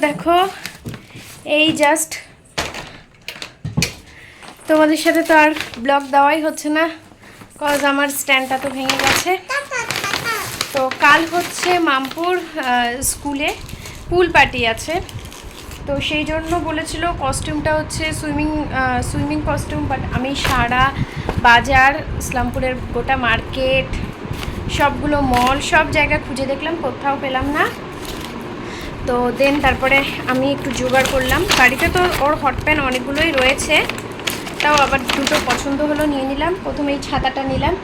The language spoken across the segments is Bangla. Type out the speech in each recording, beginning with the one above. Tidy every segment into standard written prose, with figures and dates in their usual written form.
দেখো এই জাস্ট তোমাদের সাথে তো আর ব্লগ দেওয়াই হচ্ছে না, কজ আমার স্ট্যান্ডটা তো ভেঙে গেছে। তো কাল হচ্ছে মামপুর স্কুলে পুল পার্টি আছে, তো সেই জন্য বলেছিল কস্টিউমটা হচ্ছে সুইমিং কস্টিউম। বাট আমি সারা বাজার, ইসলামপুরের গোটা মার্কেট, সবগুলো মল, সব জায়গা খুঁজে দেখলাম, কোথাও পেলাম না। তো দেন তারপরে আমি একটু জোগাড় করলাম। বাড়িতে তো ওর হট প্যান্ট অনেকগুলোই রয়েছে, তাও আবার দুটো পছন্দ হলো, নিয়ে নিলাম। প্রথমে এই ছাতাটা নিলাম।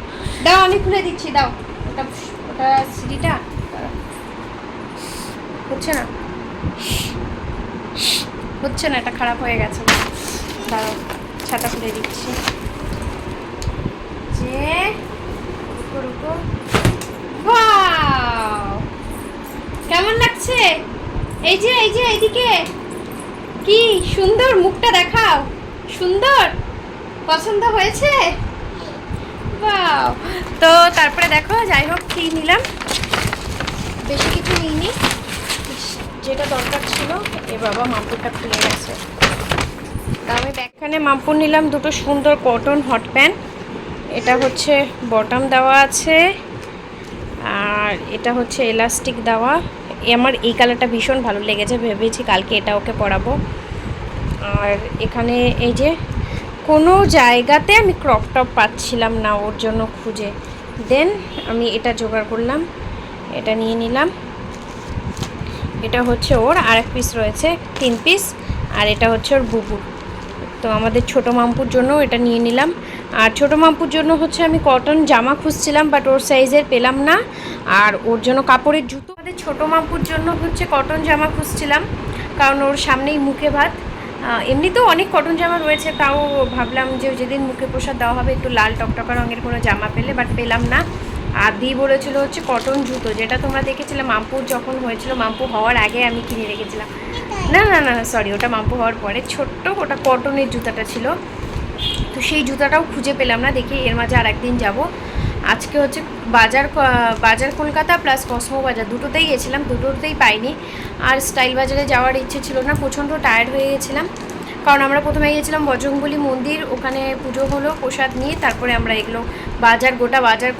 দাও আমি খুলে দিচ্ছি, দাও। ওটা সিঁড়িটা হচ্ছে না, এটা খারাপ হয়ে গেছে। দাও ছাতা খুলে দিচ্ছি। যে রুকো, ওয়াও কেমন লাগছে? এই যে এইদিকে কি সুন্দর, মুখটা দেখাও। সুন্দর, পছন্দ হয়েছে? ওয়াও। তো তারপরে দেখো, যাই হোক কি নিলাম, বেশি কিছু নিইনি, যেটা দরকার ছিল। এ বাবা, মামপুরটা খুলে গেছে। তা আমি ব্যাগখানে মামপুর নিলাম দুটো সুন্দর কটন হট প্যান্ট। এটা হচ্ছে বটম দেওয়া আছে, আর এটা হচ্ছে এলাস্টিক দেওয়া। আমার এই কালারটা ভীষণ ভালো লেগেছে, ভেবেছি কালকে এটা ওকে পরাবো। আর এখানে এই যে কোনো জায়গাতে আমি ক্রপ টপ পাচ্ছিলাম না ওর জন্য খুঁজে, দেন আমি এটা জোগাড় করলাম, এটা নিয়ে নিলাম। এটা হচ্ছে ওর আর এক পিস রয়েছে, 3 পিস, আর এটা হচ্ছে ওর বুবু। তো আমাদের ছোটো মামপুর জন্য এটা নিয়ে নিলাম। আর ছোটো মামপুর জন্য হচ্ছে আমি কটন জামা খুঁজছিলাম, বাট ওর সাইজের পেলাম না। আর ওর জন্য কাপড়ের জুতো। আমাদের ছোটো মামপুর জন্য হচ্ছে কটন জামা খুঁজছিলাম, কারণ ওর সামনেই মুখে ভাত। এমনিতেও অনেক কটন জামা রয়েছে, তাও ভাবলাম যে যেদিন মুখে প্রসাদ দেওয়া হবে একটু লাল টকটকা রঙের কোনো জামা পেলে, বাট পেলাম না। আর দি বলেছিল হচ্ছে কটন জুতো, যেটা তোমরা দেখেছিলে মামপুর যখন হয়েছিল, মামপুর হওয়ার আগে আমি কিনে রেখেছিলাম। না না না সরি, ওটা মামপুর হওয়ার পরে ছোট্ট, ওটা কটনের জুতাটা ছিল। তো সেই জুতাটাও খুঁজে পেলাম না, দেখি এর মাঝে আর একদিন যাব। আজকে হচ্ছে বাজার কলকাতা প্লাস কসমো বাজার দুটোতেই গেছিলাম, দুটোতেই পাইনি। আর স্টাইল বাজারে যাওয়ার ইচ্ছে ছিল না, প্রচণ্ড টায়ার্ড হয়ে গেছিলাম। কারণ আমরা প্রথমে গিয়েছিলাম বজরংবলী মন্দির, ওখানে পুজো হলো, প্রসাদ নিয়ে তারপরে আমরা এগুলো গোটা বাজার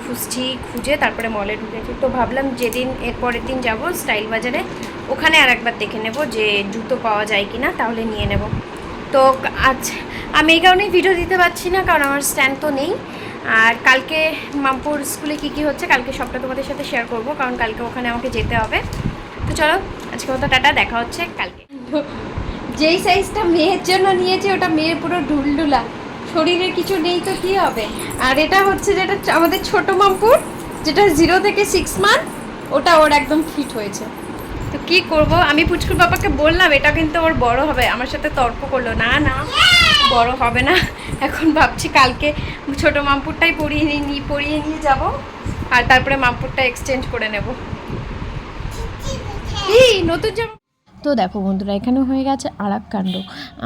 খুঁজে তারপরে মলে ঢুকেছি। তো ভাবলাম যেদিন এর পরের দিন যাব স্টাইল বাজারে, ওখানে আর একবার দেখে নেব যে জুতো পাওয়া যায় কি না, তাহলে নিয়ে নেব। তো আজ আমি এই কারণেই ভিডিও দিতে পারছি না, কারণ আমার স্ট্যান্ড তো নেই। আর কালকে মামপুর স্কুলে কী হচ্ছে কালকে সবটা তোমাদের সাথে শেয়ার করব, কারণ কালকে ওখানে আমাকে যেতে হবে। তো চলো আজকে মতো টাটা, দেখা হচ্ছে কালকে। যেই সাইজটা মেয়ের জন্য নিয়েছে, ওটা মেয়ের পুরো ঢুলঢুলা, শরীরে কিছু নেই তো কী হবে। আর এটা হচ্ছে যেটা আমাদের ছোটো মামপুর, যেটা 0 থেকে 6 মান্থ, ওটা ওর একদম ফিট হয়েছে। তো কী করব, আমি পুচকুর বাবাকে বললাম এটা কিন্তু ওর বড় হবে, আমার সাথে তর্ক করলো, না না বড় হবে না। এখন ভাবছি কালকে ছোটো মামপুরটাই পরিয়ে নিয়ে যাব, আর তারপরে মামপুরটা এক্সচেঞ্জ করে নেব। কি নতুন জামা। তো দেখো বন্ধুরা, এখানে হয়ে গেছে আর এক কাণ্ড।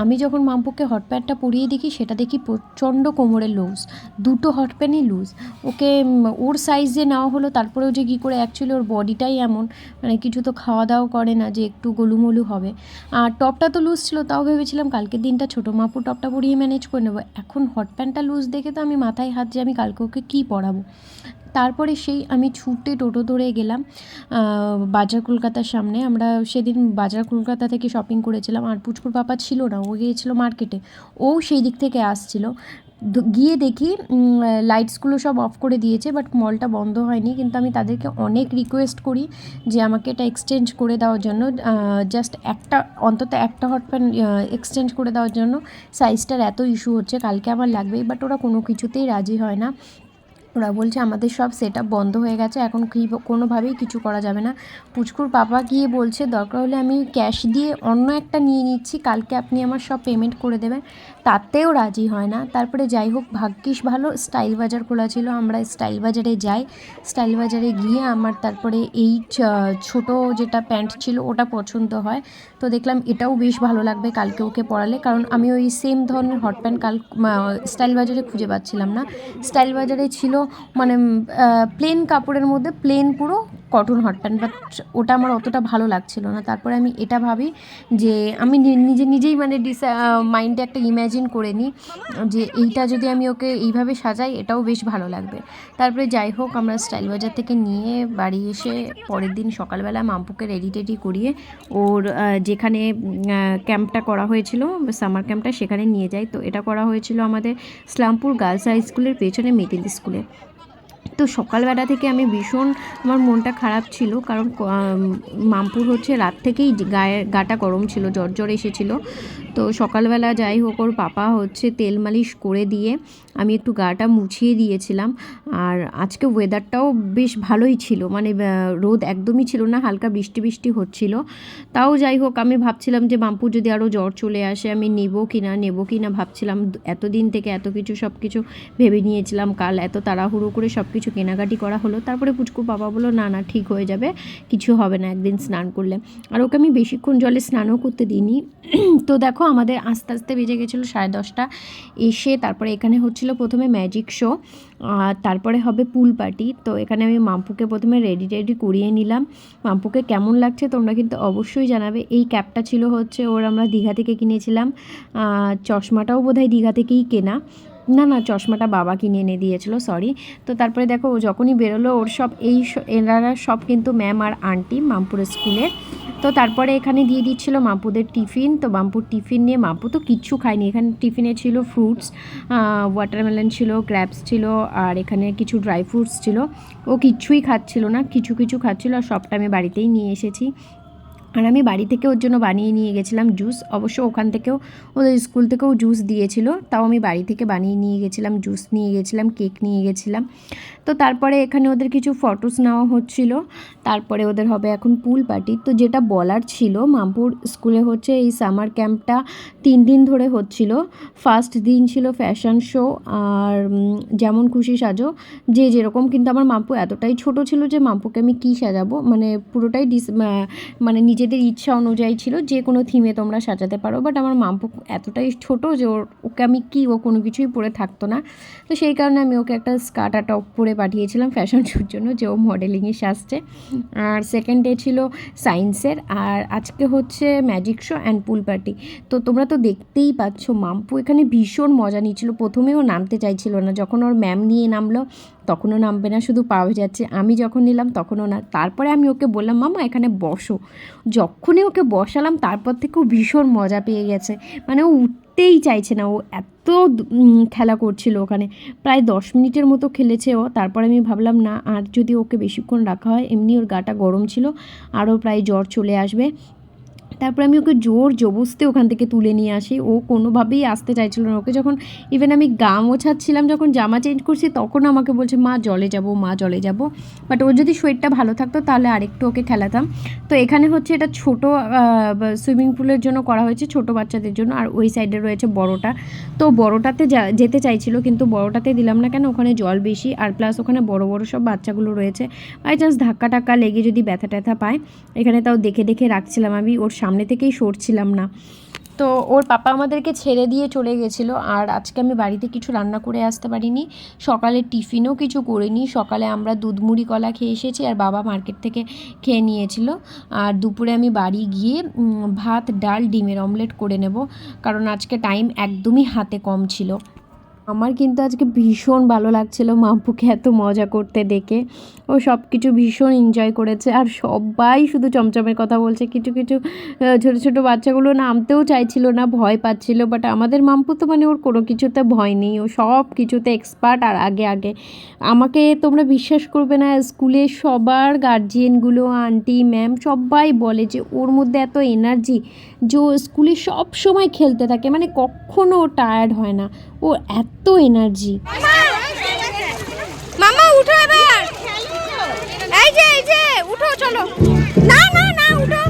আমি যখন মামপুকে হট প্যান্টটা পরিয়ে দেখি, সেটা দেখি প্রচণ্ড কোমরে লুজ, দুটো হট প্যান্টই লুজ। ওকে ওর সাইজে নেওয়া হলো, তারপরেও যে কী করে, অ্যাকচুয়ালি ওর বডিটাই এমন, মানে কিছু তো খাওয়া দাওয়া করে না যে একটু গোলুমলু হবে। আর টপটা তো লুজ ছিল, তাও ভেবেছিলাম কালকের দিনটা ছোটো মাপু টপটা পরিয়ে ম্যানেজ করে নেবো। এখন হট প্যান্টটা লুজ দেখে তো আমি মাথায় হাত, যে আমি কালকে ওকে কী পরাবো। তারপরে সেই আমি ছুটে টোটো ধরে গেলাম বাজার কলকাতার সামনে। আমরা সেদিন বাজার কলকাতা থেকে শপিং করেছিলাম, আর পুচকুর পাপা ছিল না, ও গিয়েছিলো মার্কেটে, ও সেই দিক থেকে আসছিল। গিয়ে দেখি লাইটসগুলো সব অফ করে দিয়েছে, বাট মলটা বন্ধ হয়নি। কিন্তু আমি তাদেরকে অনেক রিকোয়েস্ট করি যে আমাকে এটা এক্সচেঞ্জ করে দেওয়ার জন্য, জাস্ট অন্তত একটা হট প্যান্ট এক্সচেঞ্জ করে দেওয়ার জন্য, সাইজটার এত ইস্যু হচ্ছে, কালকে আমার লাগবেই। বাট ওরা কোনো কিছুতেই রাজি হয় না। ওরা বলছে আমাদের সব সেট আপ বন্ধ হয়ে গেছে, এখন কোনোভাবেই কিছু করা যাবে না। পুচকুর পাপা গিয়ে বলছে দরকার হলে আমি ক্যাশ দিয়ে অন্য একটা নিয়ে নিচ্ছি, কালকে আপনি আমার সব পেমেন্ট করে দেবেন। তাতেও রাজি হয় না। তারপরে যাই হোক, ভাগ্যিস ভালো স্টাইল বাজার খোলা ছিল, আমরা স্টাইল বাজারে যাই। স্টাইল বাজারে গিয়ে আমার তারপরে এই ছোটো যেটা প্যান্ট ছিল ওটা পছন্দ হয়। তো দেখলাম এটাও বেশ ভালো লাগবে কালকে ওকে পরালে, কারণ আমি ওই সেম ধরনের হট প্যান্ট স্টাইল বাজারে খুঁজে পাচ্ছিলাম না। স্টাইল বাজারে ছিল মানে প্লেন কাপড়ের মধ্যে, প্লেন পুরো কটন হট প্যান্ট, বাট ওটা আমার অতটা ভালো লাগছিল না। তারপরে আমি এটা ভাবি যে আমি নিজেই মানে মাইন্ডে একটা ইম্যাজিন করে নিই যে এইটা যদি আমি ওকে এইভাবে সাজাই এটাও বেশ ভালো লাগবে। তারপরে যাই হোক আমরা স্টাইল বাজার থেকে নিয়ে বাড়ি এসে পরের দিন সকালবেলা মাম্পুকে রেডি টেডি করিয়ে ওর যেখানে ক্যাম্পটা করা হয়েছিল সামার ক্যাম্পটা সেখানে নিয়ে যাই। তো এটা করা হয়েছিল আমাদের ইসলামপুর গার্লস হাই স্কুলের পেছনে মিডিল স্কুলে। তো সকালবেলা থেকে আমি ভীষণ আমার মনটা খারাপ ছিল, কারণ মামপুর হচ্ছে রাত থেকেই গাটা গরম ছিল, জ্বর এসেছিলো। তো সকালবেলা যাই হোক ওর পাপা হচ্ছে তেল মালিশ করে দিয়ে আমি একটু গাটা মুছিয়ে দিয়েছিলাম। আর আজকে ওয়েদারটাও বেশ ভালোই ছিল, মানে রোদ একদমই ছিল না, হালকা বৃষ্টি বৃষ্টি হচ্ছিল। তাও যাই হোক আমি ভাবছিলাম যে মামপুর যদি আরও জ্বর চলে আসে আমি নেব কি না ভাবছিলাম। এতদিন থেকে এত কিছু সব কিছু ভেবে নিয়েছিলাম, কাল এত তাড়াহুড়ো করে সব কিছু কেনাকাটি করা হলো। তারপরে পুচকু বাবা বললো না ঠিক হয়ে যাবে, কিছু হবে না একদিন স্নান করলে। আর ওকে আমি বেশিক্ষণ জলে স্নানও করতে দিইনি। তো দেখো আমাদের আস্তে আস্তে বেজে গেছিলো 10:30। এসে তারপরে এখানে হচ্ছিল প্রথমে ম্যাজিক শো, তারপরে হবে পুল পার্টি। তো এখানে আমি মাম্পুকে প্রথমে রেডি করিয়ে নিলাম। মাম্পুকে কেমন লাগছে তোমরা কিন্তু অবশ্যই জানাবে। এই ক্যাপটা ছিল হচ্ছে ওর আমরা দীঘা থেকে কিনেছিলাম, চশমাটাও বোধহয় দীঘা থেকেই কেনা, না চশমাটা বাবা কিনে এনে দিয়েছিল, সরি। তো তারপরে দেখো ও যখনই বেরোলো ওর সব এনারা সব কিন্তু ম্যাম আর আন্টি মামপুর স্কুলে। তো তারপরে এখানে দিয়ে দিচ্ছিল মামপুদের টিফিন। তো মামপুর টিফিন নিয়ে মামপু তো কিচ্ছু খায়নি, এখানে টিফিনে ছিল ফ্রুটস, ওয়াটারমেলন ছিল, গ্র্যাপস ছিল, আর এখানে কিছু ড্রাই ফ্রুটস ছিল। ও কিচ্ছুই খাচ্ছিল না, কিছু খাচ্ছিল, আর সবটা আমি বাড়িতেই নিয়ে এসেছি। আর আমি বাড়ি থেকে ওর জন্য বানিয়ে নিয়ে গেছিলাম জুস। অবশ্য ওখান থেকেও ওদের স্কুল থেকেও জুস দিয়েছিল, তাও আমি বাড়ি থেকে বানিয়ে নিয়ে গেছিলাম, জুস নিয়ে গেছিলাম, কেক নিয়ে গেছিলাম। তো তারপরে এখানে ওদের কিছু ফটোস নেওয়া হচ্ছিল। তারপরে ওদের হবে এখন পুল পার্টি। তো যেটা বলার ছিল, মামপুর স্কুলে হচ্ছে এই সামার ক্যাম্পটা 3 দিন ধরে হচ্ছিল। ফার্স্ট দিন ছিল ফ্যাশন শো, আর যেমন খুশি সাজো যে যেরকম। কিন্তু আমার মাম্পু এতটাই ছোট ছিল যে মাম্পুকে আমি কী সাজাবো, মানে পুরোটাই মানে নিজেদের ইচ্ছা অনুযায়ী ছিল, যে কোনো থিমে তোমরা সাজাতে পারো। বাট আমার মাম্পু এতটাই ছোট যে ওকে আমি ও কোনো কিছুই পরে থাকতো না। তো সেই কারণে আমি ওকে একটা স্কার্ট আর টপ পরে পাঠিয়েছিলাম ফ্যাশন শোর জন্য, যে ও মডেলিংয়ে সাজছে। আর সেকেন্ড ডে ছিল সায়েন্সের, আর আজকে হচ্ছে magic show and pool party. তো তোমরা তো দেখতেই পাচ্ছ মাম্পু এখানে ভীষণ মজা নিচ্ছিল। প্রথমেও নামতে চাইছিল না, যখন ওর ম্যাম নিয়ে নামলো তখনও নামবে না, শুধু পা যাচ্ছে। আমি যখন নিলাম তখনও না। তারপরে আমি ওকে বললাম মামা এখানে বসো, যখনই ওকে বসালাম তারপর থেকে ও ভীষণ মজা পেয়ে গেছে, মানে ও উঠতেই চাইছে না, ও এত খেলা করছিল ওখানে। প্রায় 10 মিনিটের মতো খেলেছে ও। তারপরে আমি ভাবলাম না আর যদি ওকে বেশিক্ষণ রাখা হয়, এমনি ওর গাটা গরম ছিল, আরও প্রায় জ্বর চলে আসবে। তারপরে আমি ওকে জোর জবস্তি ওখান থেকে তুলে নিয়ে আসি, ও কোনোভাবেই আসতে চাইছিল না। ওকে যখন ইভেন আমি গা মোছাচ্ছিলাম, যখন জামা চেঞ্জ করছি, তখন আমাকে বলছে মা জলে যাব। বাট ওর যদি শরীরটা ভালো থাকতো তাহলে আরেকটু ওকে খেলাতাম। তো এখানে হচ্ছে এটা ছোট সুইমিং পুলের জন্য করা হয়েছে, ছোট বাচ্চাদের জন্য। আর ওই সাইডে রয়েছে বড়টা। তো বড়টাতে যেতে চাইছিল, কিন্তু বড়টাতে দিলাম না, কেন ওখানে জল বেশি, আর প্লাস ওখানে বড় সব বাচ্চাগুলো রয়েছে, বাই চান্স ধাক্কা টাক্কা লেগে যদি ব্যথা ট্যাথা পায়। এখানে তাও দেখে রাখছিলাম, আমি ওর সামনে থেকেই সরছিলাম না। তো ওর পাপা আমাদেরকে ছেড়ে দিয়ে চলে গেছিলো। আর আজকে আমি বাড়িতে কিছু রান্না করে আসতে পারিনি, সকালে টিফিনও কিছু করিনি। সকালে আমরা দুধ মুড়ি কলা খেয়ে এসেছি, আর বাবা মার্কেট থেকে খেয়ে নিয়েছিল। আর দুপুরে আমি বাড়ি গিয়ে ভাত ডাল ডিমের অমলেট করে নেব, কারণ আজকে টাইম একদমই হাতে কম ছিল। আমার কিন্তু আজকে ভীষণ ভালো লাগছিল মাম্পুকে এত মজা করতে দেখে। ও সব কিছু ভীষণ এনজয় করেছে, আর সবাই শুধু চমচমের কথা বলছে। কিছু ছোটো বাচ্চাগুলো নামতেও চাইছিল না, ভয় পাচ্ছিল। বাট আমাদের মাম্পু তো মানে ওর কোনো কিছুতে ভয় নেই, ও সব কিছুতে এক্সপার্ট। আর আগে আমাকে তোমরা বিশ্বাস করবে না, স্কুলে সবার গার্জিয়ানগুলো, আন্টি ম্যাম সবাই বলে যে ওর মধ্যে এত এনার্জি, যে ও স্কুলে সব সময় খেলতে থাকে, মানে কখনো ও টায়ার্ড হয় না, ও এত এনার্জি। মামা উঠো এবার, এই যে উঠো, চলো। না উঠো।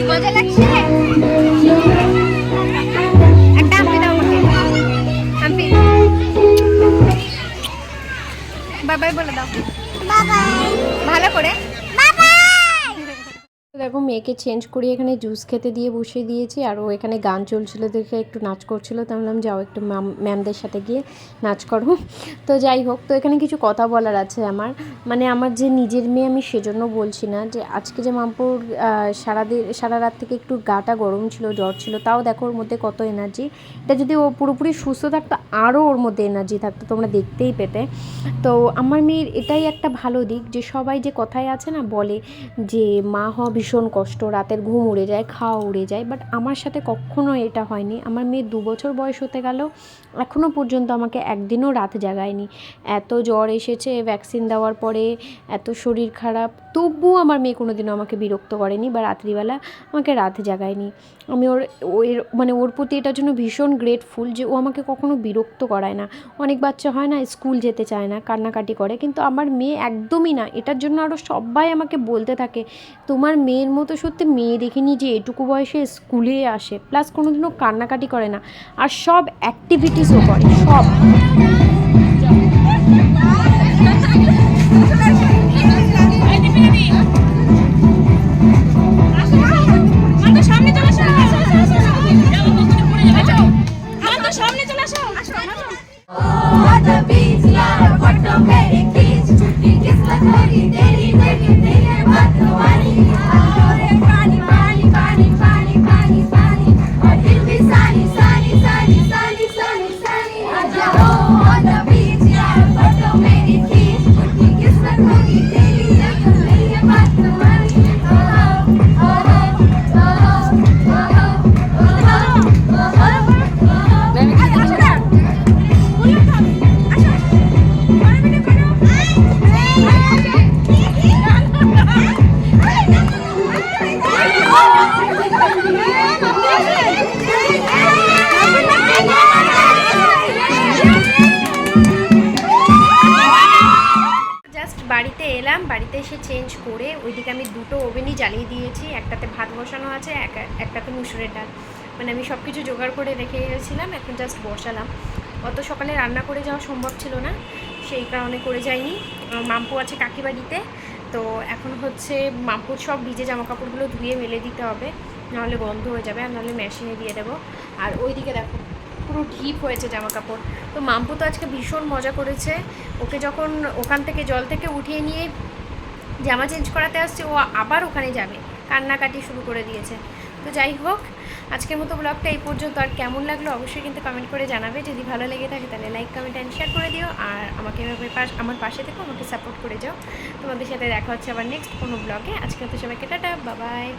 মজা লাগছে। একটা হাম্পি দাও আমাকে, হাম্পি। বাবাই বলে দাও, বাবাই ভালো করে। তো দেখো মেয়েকে চেঞ্জ করিয়ে এখানে জুস খেতে দিয়ে বসিয়ে দিয়েছি, আর ও এখানে গান চলছিল দেখে একটু নাচ করছিল, তো আমি বললাম যাও একটু ম্যামদের সাথে গিয়ে নাচ করো। তো যাই হোক, তো এখানে কিছু কথা বলার আছে আমার, মানে আমার যে নিজের মেয়ে আমি সেজন্য বলছি না, যে আজকে যে মাম্পুর সারা রাত থেকে একটু গাটা গরম ছিল, জ্বর ছিল, তাও দেখো ওর মধ্যে কত এনার্জি। এটা যদি ও পুরোপুরি সুস্থ থাকতো আরও ওর মধ্যে এনার্জি থাকতো, তোমরা দেখতেই পেতে। তো আমার মেয়ের এটাই একটা ভালো দিক, যে সবাই যে কথায় আছে না বলে যে মা হওয়া ভীষণ কষ্ট, রাতের ঘুম উড়ে যায়, খাওয়া উড়ে যায়, বাট আমার সাথে কখনো এটা হয়নি। আমার মেয়ে 2 বছর বয়স হতে গেল, এখনও পর্যন্ত আমাকে একদিনও রাত জাগায়নি। এত জ্বর এসেছে ভ্যাকসিন দেওয়ার পরে, এত শরীর খারাপ, তবুও আমার মেয়ে কোনো দিনও আমাকে বিরক্ত করেনি বা রাত্রিবেলা আমাকে রাত জাগায়নি। আমি ওর প্রতি এটার জন্য ভীষণ গ্রেটফুল, যে ও আমাকে কখনো বিরক্ত করায় না। অনেক বাচ্চা হয় না স্কুল যেতে চায় না, কান্নাকাটি করে, কিন্তু আমার মেয়ে একদমই না। এটার জন্য আরও সবাই আমাকে বলতে থাকে তোমার মেয়ের মতো সত্যি মেয়ে দেখিনি যে এটুকু বয়সে স্কুলে আসে, প্লাস কোনোদিনও কান্নাকাটি করে না, আর সব অ্যাক্টিভিটিসও করে সব। বাড়িতে এলাম, বাড়িতে এসে চেঞ্জ করে ওইদিকে আমি 2টো ওভেনই জ্বালিয়ে দিয়েছি, একটাতে ভাত বসানো আছে, একটাতে মুসুরের ডাল, মানে আমি সব কিছু জোগাড় করে রেখে গেছিলাম, এখন জাস্ট বসালাম। অত সকালে রান্না করে যাওয়া সম্ভব ছিল না, সেই কারণে করে যাইনি। মাম্পু আছে কাকিবাড়িতে, তো এখন হচ্ছে মাম্পুর সব ভিজে জামাকাপড়গুলো ধুয়ে মেলে দিতে হবে, নাহলে গন্ধ হয়ে যাবে, আর নাহলে মেশিনে দিয়ে দেবো। আর ওইদিকে দেখো পুরো ঢিপ হয়েছে জামা কাপড়। তো মাম্পু তো আজকে ভীষণ মজা করেছে, ওকে যখন ওখান থেকে জল থেকে উঠিয়ে নিয়ে জামা চেঞ্জ করাতে আসছে, ও আবার ওখানে যাবে, কান্নাকাটি শুরু করে দিয়েছে। তো যাই হোক, আজকের মতো ব্লগটা এই পর্যন্ত। আর কেমন লাগলো অবশ্যই কিন্তু কমেন্ট করে জানাবে, যদি ভালো লেগে থাকে তাহলে লাইক কমেন্ট অ্যান্ড শেয়ার করে দিও, আর আমাকে এভাবে আমার পাশে থেকে আমাকে সাপোর্ট করে যাও। তোমাদের সাথে দেখা হচ্ছে আবার নেক্সট কোনো ব্লগে। আজকে তো সবাইকে টাটা, বাই বাই।